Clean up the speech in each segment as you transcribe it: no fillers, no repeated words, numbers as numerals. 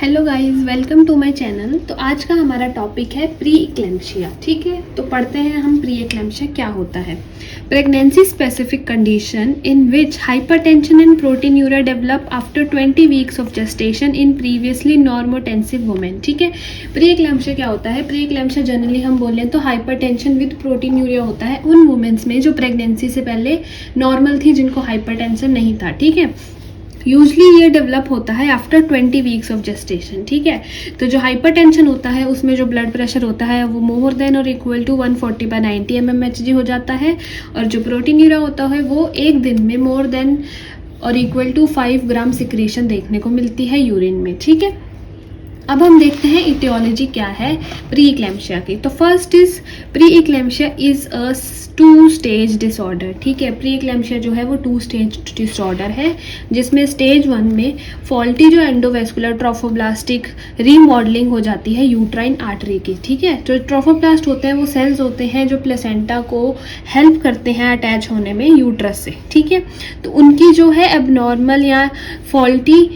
Hello guys, welcome to my channel. तो आज का हमारा टॉपिक है प्री इक्लेम्पशिया। ठीक है, तो पढ़ते हैं हम प्री इक्लेम्पशिया क्या होता है। Pregnancy specific condition in which hypertension and proteinuria develop after 20 weeks of gestation in previously normotensive women. ठीक है, प्री इक्लेम्पशिया क्या होता है। प्री इक्लेम्पशिया जनरली हम बोलें तो हाइपरटेंशन विद प्रोटीन्यूरिया होता है उन वुमेन्स में जो प्रेगनेंसी से पहले नॉर्मल थी, जिनको हाइपरटेंशन नहीं था। ठीक है, यूजली ये डेवलप होता है आफ्टर 20 वीक्स ऑफ जेस्टेशन। ठीक है, तो जो हाइपरटेंशन होता है उसमें जो ब्लड प्रेशर होता है वो मोर देन और इक्वल टू 140/90 mmHg हो जाता है, और जो प्रोटीन्यूरिया होता है वो एक दिन में मोर देन और इक्वल टू 5 ग्राम सिक्रेशन देखने को मिलती है यूरिन में। ठीक है, अब हम देखते हैं इटियोलॉजी क्या है प्री इक्लेम्पशिया की। तो first is pre eclampsia is a 2 stage disorder. ठीक है, प्री इक्लेम्पशिया जो है वो 2 स्टेज डिसऑर्डर है, जिसमें स्टेज 1 में फॉल्टी जो एंडोवेस्कुलर ट्रोफोब्लास्टिक रीमॉडलिंग हो जाती है यूट्राइन आर्टरी की। ठीक है, जो ट्रोफोब्लास्ट होते हैं वो सेल्स होते हैं जो प्लेसेंटा को हेल्प करते हैं अटैच होने में यूट्रस से। ठीक है, तो उनकी जो है एबनॉर्मल या फॉल्टी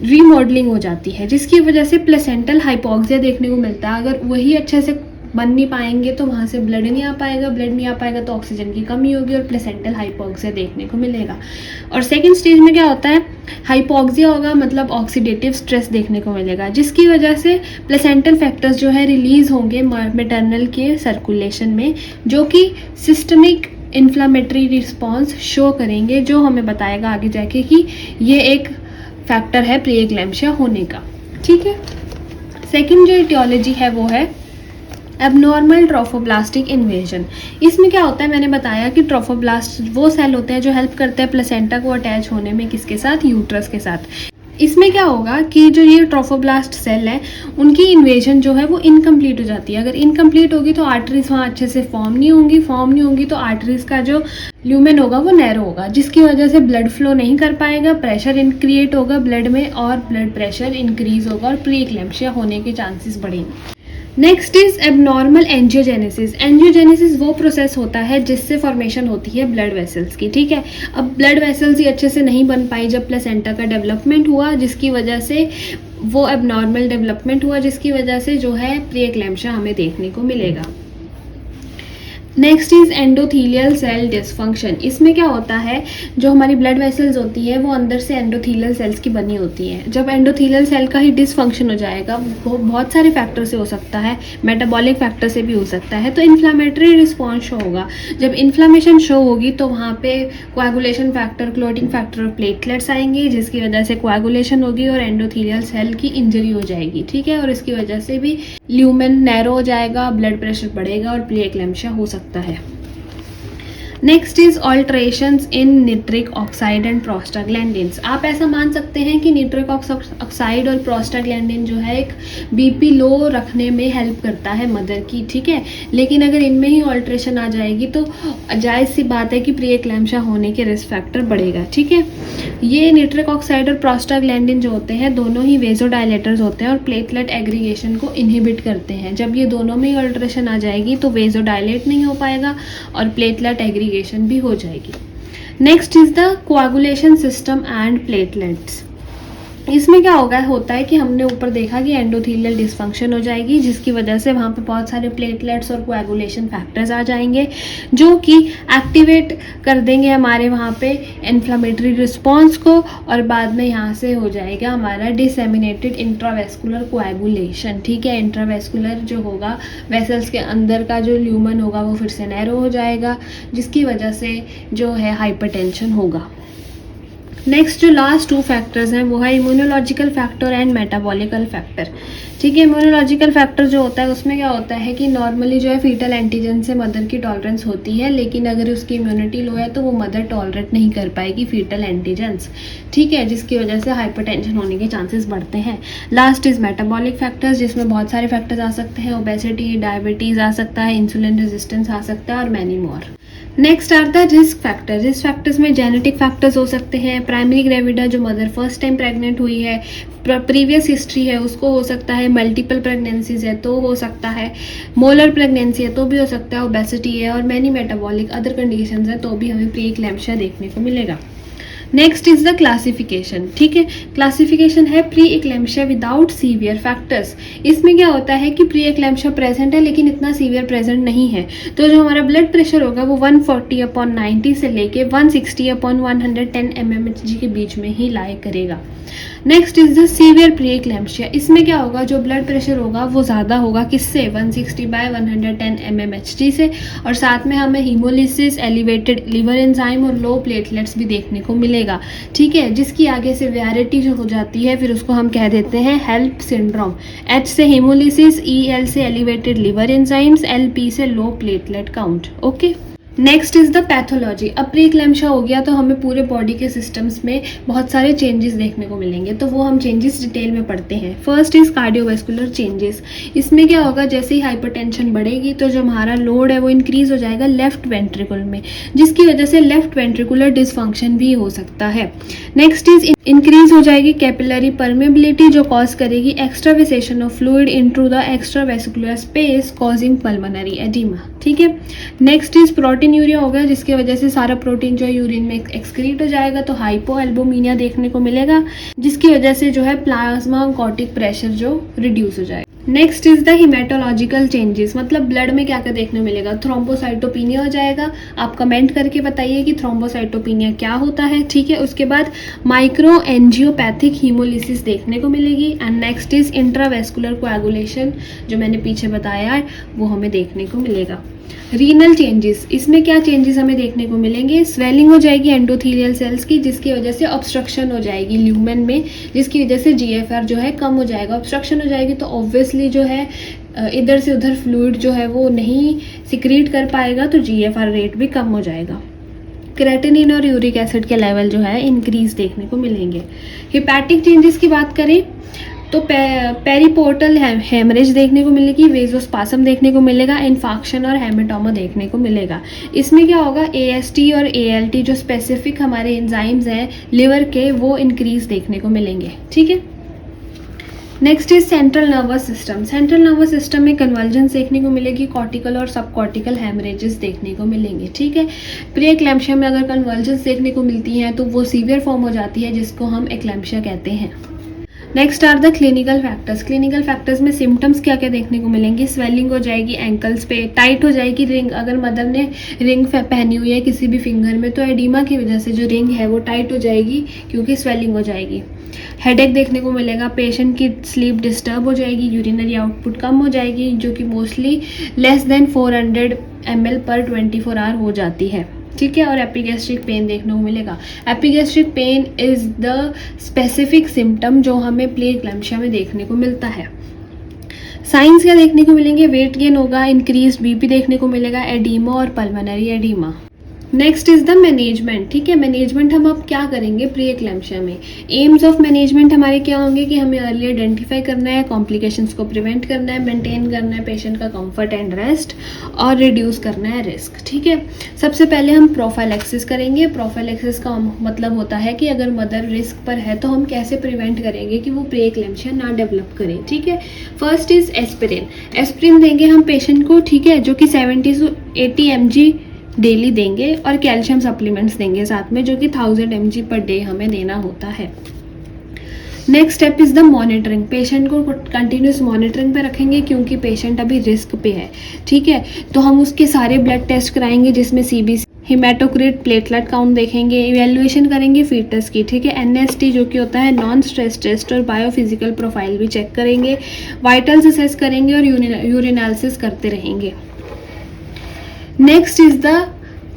रीमॉडलिंग हो जाती है, जिसकी वजह से प्लेसेंटल हाइपोक्सिया देखने को मिलता है। अगर वही अच्छे से बन नहीं पाएंगे तो वहाँ से ब्लड नहीं आ पाएगा, ब्लड नहीं आ पाएगा तो ऑक्सीजन की कमी होगी और प्लेसेंटल हाइपोक्सिया देखने को मिलेगा। और सेकंड स्टेज में क्या होता है, हाइपोक्सिया होगा, मतलब ऑक्सीडेटिव स्ट्रेस देखने को मिलेगा, जिसकी वजह से प्लेसेंटल फैक्टर्स जो है रिलीज होंगे मैटरनल के सर्कुलेशन में, जो कि सिस्टमिक इन्फ्लामेटरी रिस्पॉन्स शो करेंगे, जो हमें बताएगा आगे जाके कि ये एक फैक्टर है प्री इक्लेम्पशिया होने का। ठीक है, सेकंड जो इटियोलॉजी है वो है एबनॉर्मल ट्रोफोब्लास्टिक इन्वेजन। इसमें क्या होता है, मैंने बताया कि ट्रोफोब्लास्ट वो सेल होते हैं जो हेल्प करते हैं प्लेसेंटा को अटैच होने में, किसके साथ, यूट्रस के साथ। इसमें क्या होगा कि जो ये ट्रोफोब्लास्ट सेल है उनकी इन्वेजन जो है वो इनकम्प्लीट हो जाती है। अगर इनकम्प्लीट होगी तो आर्टरीज वहाँ अच्छे से फॉर्म नहीं होंगी तो आर्टरीज का जो ल्यूमेन होगा वो नैरो होगा, जिसकी वजह से ब्लड फ्लो नहीं कर पाएगा, प्रेशर क्रिएट होगा ब्लड में और ब्लड प्रेशर इंक्रीज होगा और प्री इक्लेम्पशिया होने के चांसेस बढ़ेंगे। Next is abnormal angiogenesis. Angiogenesis वो प्रोसेस होता है जिससे फॉर्मेशन होती है ब्लड वेसल्स की। ठीक है, अब ब्लड वेसल्स ही अच्छे से नहीं बन पाई जब प्लेसेंटा का डेवलपमेंट हुआ, जिसकी वजह से वो एबनॉर्मल डेवलपमेंट हुआ, जिसकी वजह से जो है प्री इक्लेम्पशिया हमें देखने को मिलेगा। Next is endothelial cell dysfunction. इसमें क्या होता है, जो हमारी ब्लड वेसल्स होती है वो अंदर से एंडोथीलियल सेल्स की बनी होती हैं। जब एंडोथीलियल सेल का ही डिसफंक्शन हो जाएगा, वो बहुत सारे फैक्टर से हो सकता है, मेटाबॉलिक फैक्टर से भी हो सकता है, तो इन्फ्लामेटरी रिस्पॉन्स शो होगा। जब इन्फ्लामेशन शो होगी तो वहाँ पे कोएगुलेशन फैक्टर, क्लोटिंग फैक्टर और प्लेटलेट्स आएंगे, जिसकी वजह से कोएगुलेशन होगी और एंडोथीलियल सेल की इंजरी हो जाएगी। ठीक है, और इसकी वजह से भी ल्यूमेन नैरो हो जाएगा, ब्लड प्रेशर बढ़ेगा और प्री इक्लेम्पशिया हो सकता है। Next is alterations in nitric oxide and prostaglandins. आप ऐसा मान सकते हैं कि निट्रिक ऑक्साइड और प्रोस्टाग्लैंडिन जो है एक बीपी लो रखने में हेल्प करता है मदर की। ठीक है, लेकिन अगर इनमें ही ऑल्ट्रेशन आ जाएगी तो जायज़ सी बात है कि प्री इक्लेम्पशिया होने के रिस्क फैक्टर बढ़ेगा। ठीक है, ये निट्रिक ऑक्साइड और प्रोस्टाग्लैंडिन जो होते हैं दोनों ही वेजोडायलेटर्स होते हैं और प्लेटलेट एग्रीगेशन को इनहिबिट करते हैं। जब ये दोनों में ही ऑल्ट्रेशन आ जाएगी तो वेजोडायलेट नहीं हो पाएगा और प्लेटलेट एग्रीगेशन भी हो जाएगी। Next is the coagulation system and platelets. इसमें क्या होता है कि हमने ऊपर देखा कि एंडोथीलियल डिसफंक्शन हो जाएगी, जिसकी वजह से वहाँ पे बहुत सारे प्लेटलेट्स और कोएगुलेशन फैक्टर्स आ जाएंगे, जो कि एक्टिवेट कर देंगे हमारे वहाँ पे इन्फ्लामेटरी रिस्पॉन्स को, और बाद में यहाँ से हो जाएगा हमारा डिसेमिनेटेड इंट्रावेस्कुलर कोएगुलेशन। ठीक है, इंट्रावेस्कुलर जो होगा वेसल्स के अंदर का जो ल्यूमन होगा वो फिर से नैरो हो जाएगा, जिसकी वजह से जो है हाइपरटेंशन होगा। नेक्स्ट जो लास्ट 2 फैक्टर्स हैं वो है immunological factor and metabolical factor. ठीक है, इम्यूनोलॉजिकल फैक्टर जो होता है उसमें क्या होता है कि नॉर्मली जो है फीटल एंटीजन से मदर की टॉलरेंस होती है, लेकिन अगर उसकी इम्यूनिटी लो है तो वो मदर टॉलरेट नहीं कर पाएगी फीटल एंटीजन्स। ठीक है, जिसकी वजह से हाइपरटेंशन होने के चांसेस बढ़ते हैं। लास्ट इज मेटाबॉलिक फैक्टर्स, जिसमें बहुत सारे फैक्टर्स आ सकते हैं, ओबेसिटी, डायबिटीज़ आ सकता है, इंसुलिन रेजिस्टेंस आ सकता है और many more. Next are the risk factor. Risk factors में जेनेटिक फैक्टर्स हो सकते हैं, प्राइमरी ग्रेविडा जो मदर फर्स्ट टाइम प्रेग्नेंट हुई है, प्रीवियस हिस्ट्री है उसको हो सकता है, मल्टीपल प्रेगनेंसीज है तो हो सकता है, मोलर प्रेगनेंसी है तो भी हो सकता है, ओबेसिटी है और मैनी मेटाबॉलिक अदर कंडीशंस है तो भी हमें प्री इक्लेम्पशिया देखने को मिलेगा। नेक्स्ट इज द क्लासिफिकेशन, ठीक है। क्लासिफिकेशन है प्री एक्लेम्पशिया विदाउट सीवियर फैक्टर्स। इसमें क्या होता है कि प्री एक्लेम्पशिया प्रेजेंट है लेकिन इतना सीवियर प्रेजेंट नहीं है, तो जो हमारा ब्लड प्रेशर होगा वो 140/90 से लेके 160/110 mmHg के बीच में ही लाई करेगा। Next is the severe pre eclampsia. इसमें क्या होगा, जो ब्लड प्रेशर होगा वो ज़्यादा होगा, किससे, 160/110 mmHg से, और साथ में हमें हीमोलिसिस, एलिवेटेड लिवर एंजाइम और लो प्लेटलेट्स भी देखने को मिलेगा, ठीक है। जिसकी आगे सिवियरिटी जो हो जाती है फिर उसको हम कह देते हैं हेल्प सिंड्रोम। H से हीमोलिसिस, EL से एलिवेटेड लिवर एंजाइम्स, LP से low platelet count, okay. Next is the pathology. अब प्री एक्लेम्पशिया हो गया तो हमें पूरे बॉडी के सिस्टम्स में बहुत सारे चेंजेस देखने को मिलेंगे, तो वो हम चेंजेस डिटेल में पढ़ते हैं। First is cardiovascular changes. इसमें क्या होगा, जैसे ही हाइपरटेंशन बढ़ेगी तो जो हमारा लोड है वो इंक्रीज हो जाएगा लेफ्ट वेंट्रिकल में, जिसकी वजह से लेफ्ट वेंट्रिकुलर डिसफंक्शन भी हो सकता है। नेक्स्ट इज इंक्रीज हो जाएगी कैपिलरी परमेबिलिटी, जो कॉज करेगी extravasation of fluid into the extravascular space causing pulmonary oedema, ठीक है। नेक्स्ट इज प्रोटीन यूरिया हो गया, जिसकी वजह से सारा प्रोटीन जो है यूरिन में एक्सक्रीट हो जाएगा, तो हाइपो एल्बुमिनिया देखने को मिलेगा, जिसकी वजह से जो है प्लाज्मा कॉर्टिक प्रेशर जो रिड्यूस हो जाएगा। Next is the haematological changes, मतलब ब्लड में क्या क्या देखने मिलेगा, थ्रोम्बोसाइटोपिनिया हो जाएगा। आप कमेंट करके बताइए कि थ्रोम्बोसाइटोपिनिया क्या होता है, ठीक है। उसके बाद माइक्रो एंजियोपैथिक हीमोलिसिस देखने को मिलेगी। And next is intravascular coagulation, जो मैंने पीछे बताया है वो हमें देखने को मिलेगा। रीनल चेंजेस, इसमें क्या चेंजेस हमें देखने को मिलेंगे, स्वेलिंग हो जाएगी एंडोथेलियल सेल्स की, जिसकी वजह से ऑब्स्ट्रक्शन हो जाएगी ल्यूमेन में, जिसकी वजह से GFR जो है कम हो जाएगा। ऑब्स्ट्रक्शन हो जाएगी तो ऑब्वियसली जो है इधर से उधर फ्लूइड जो है वो नहीं सिक्रीट कर पाएगा, तो GFR रेट भी कम हो जाएगा। क्रेटिनिन और यूरिक एसिड के लेवल जो है इंक्रीज देखने को मिलेंगे। हिपैटिक चेंजेस की बात करें तो पेरीपोर्टल हेमरेज देखने को मिलेगी, वेजोस्पासम देखने को मिलेगा, इन्फाक्शन और हेमेटोमा देखने को मिलेगा। इसमें क्या होगा, AST और ALT जो स्पेसिफिक हमारे एंजाइम्स हैं लिवर के, वो इंक्रीज देखने को मिलेंगे, ठीक है। Next is central nervous system. Central nervous system में कन्वर्जेंस देखने को मिलेगी, कॉर्टिकल और सब कॉर्टिकल हेमरेजेस देखने को मिलेंगे, ठीक है। प्री एक्लेम्पशिया में अगर कन्वर्जेंस देखने को मिलती हैं तो वो सीवियर फॉर्म हो जाती है, जिसको हम एक्लेम्पशिया कहते हैं। Next are the clinical factors. Clinical factors में सिम्टम्स क्या क्या देखने को मिलेंगे, स्वेलिंग हो जाएगी एंकल्स पे, टाइट हो जाएगी रिंग, अगर मदर ने रिंग पहनी हुई है किसी भी फिंगर में तो एडिमा की वजह से जो रिंग है वो टाइट हो जाएगी क्योंकि स्वेलिंग हो जाएगी। हेडेक देखने को मिलेगा, पेशेंट की स्लीप डिस्टर्ब हो जाएगी, यूरिनरी आउटपुट कम हो जाएगी, जो कि मोस्टली लेस देन 400 ml पर 24 आवर हो जाती है, ठीक है। और एपिगैस्ट्रिक पेन देखने को मिलेगा। Epigastric pain is the specific symptom जो हमें प्री एक्लेम्पशिया में देखने को मिलता है। साइंस क्या देखने को मिलेंगे, वेट गेन होगा, इंक्रीज BP देखने को मिलेगा, एडीमा और pulmonary oedema. Next is the management, ठीक है। मैनेजमेंट हम अब क्या करेंगे प्री एक्लेम्पशिया में, एम्स ऑफ मैनेजमेंट हमारे क्या होंगे कि हमें अर्ली आइडेंटिफाई करना है, कॉम्प्लिकेशंस को प्रिवेंट करना है, मेंटेन करना है पेशेंट का कंफर्ट एंड रेस्ट, और रिड्यूस करना है रिस्क, ठीक है। सबसे पहले हम प्रोफाइलैक्सिस करेंगे। प्रोफाइलैक्सिस का मतलब होता है कि अगर मदर रिस्क पर है तो हम कैसे प्रिवेंट करेंगे कि वो प्री एक्लेम्पशिया ना डेवलप करे, ठीक है। First is aspirin. एस्पिरिन देंगे हम पेशेंट को, ठीक है, जो कि 70 से 80 mg डेली देंगे, और कैल्शियम सप्लीमेंट्स देंगे साथ में, जो कि 1000 mg पर डे हमें देना होता है। Next step is the monitoring. Patient को कंटिन्यूस मॉनिटरिंग पे रखेंगे क्योंकि पेशेंट अभी रिस्क पे है, ठीक है। तो हम उसके सारे ब्लड टेस्ट कराएंगे, जिसमें CBC, हिमेटोक्रिट, प्लेटलेट काउंट देखेंगे, इवेल्युएशन करेंगे फीटस की, ठीक है। NST जो कि होता है नॉन स्ट्रेस टेस्ट, और बायोफिजिकल प्रोफाइल भी चेक करेंगे, वाइटल्स असेस करेंगे और यूरिनालिसिस करते रहेंगे। Next is the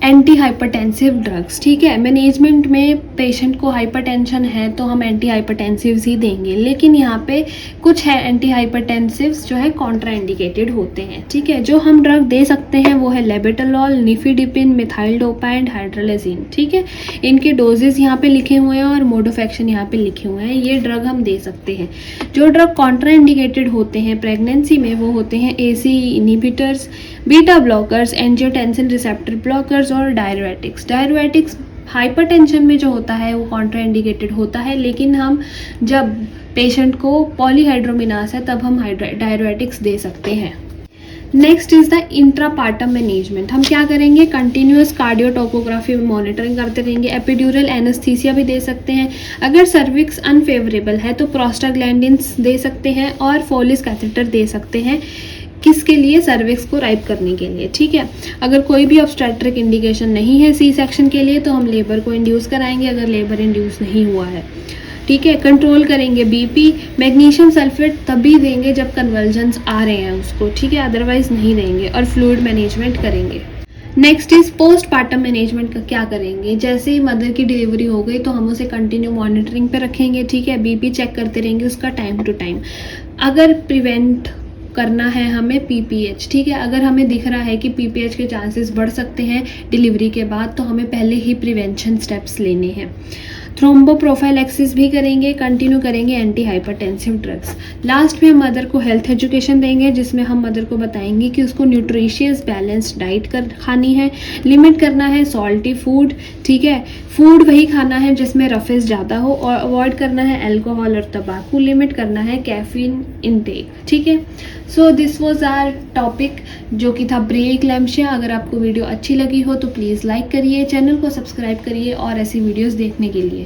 anti hypertensive drugs, ठीक है। मैनेजमेंट में पेशेंट को हाइपरटेंशन है तो हम एंटी हाइपरटेंसिव्स ही देंगे, लेकिन यहाँ पे कुछ है एंटी हाइपरटेंसिव्स जो है कॉन्ट्राइंडिकेटेड होते हैं, ठीक है। जो हम ड्रग दे सकते हैं वो है लेबेटालॉल, निफिडिपिन, मिथाइल डोपाइन, हाइड्रोलेजिन, ठीक है। इनके डोजेस यहाँ पे लिखे हुए हैं और मोड ऑफ एक्शन यहाँ पे लिखे हुए हैं, ये ड्रग हम दे सकते हैं। जो ड्रग कॉन्ट्राइंडिकेटेड होते हैं प्रेगनेंसी में वो होते हैं ACE inhibitors, beta blockers, angiotensin receptor blockers और डायरेटिक्स। डायरेटिक्स हाइपरटेंशन में जो होता है वो कॉन्ट्राइंडिकेटेड होता है, लेकिन हम जब पेशेंट को पॉलीहाइड्रोमिनास है तब हम डायरेटिक्स दे सकते हैं। Next is the intrapartum management. हम क्या करेंगे, कंटिन्यूस कार्डियोटोपोग्राफी में मॉनिटरिंग करते रहेंगे, एपिड्यूरल एनेस्थीसिया भी दे सकते हैं। अगर सर्विक्स अनफेवरेबल है तो प्रोस्टाग्लैंडिन्स दे सकते हैं और फोलिस कैथेटर दे सकते हैं। किसके लिए, सर्विक्स को राइप करने के लिए, ठीक है। अगर कोई भी ऑब्स्टेट्रिक इंडिकेशन नहीं है सी सेक्शन के लिए तो हम लेबर को इंड्यूस कराएंगे, अगर लेबर इंड्यूस नहीं हुआ है, ठीक है। कंट्रोल करेंगे बीपी, मैग्नीशियम सल्फेट तभी देंगे जब कन्वल्जन्स आ रहे हैं उसको, ठीक है, अदरवाइज नहीं देंगे। और फ्लूइड मैनेजमेंट करेंगे। नेक्स्ट इज पोस्टपार्टम मैनेजमेंट का क्या करेंगे, जैसे ही मदर की डिलीवरी हो गई तो हम उसे कंटिन्यू मॉनिटरिंग पे रखेंगे, ठीक है। बीपी चेक करते रहेंगे उसका टाइम टू टाइम। अगर प्रिवेंट करना है हमें पीपीएच, ठीक है, अगर हमें दिख रहा है कि पीपीएच के चांसेस बढ़ सकते हैं डिलीवरी के बाद तो हमें पहले ही प्रिवेंशन स्टेप्स लेने हैं। थ्रोम्बोप्रोफाइलैक्सिस भी करेंगे, कंटिन्यू करेंगे एंटी हाइपरटेंसिव ड्रग्स। लास्ट में हम मदर को हेल्थ एजुकेशन देंगे जिसमें हम मदर को बताएंगे कि उसको न्यूट्रिशियस बैलेंस्ड डाइट खानी है, लिमिट करना है सॉल्टी फूड, ठीक है, फूड वही खाना है जिसमें रफेस ज़्यादा हो, और अवॉइड करना है अल्कोहल और तंबाकू, लिमिट करना है कैफीन इनटेक, ठीक है। So this was our topic जो कि था प्री एक्लैम्शिया। अगर आपको वीडियो अच्छी लगी हो तो प्लीज़ लाइक करिए, चैनल को सब्सक्राइब करिए और ऐसी वीडियोस देखने के लिए।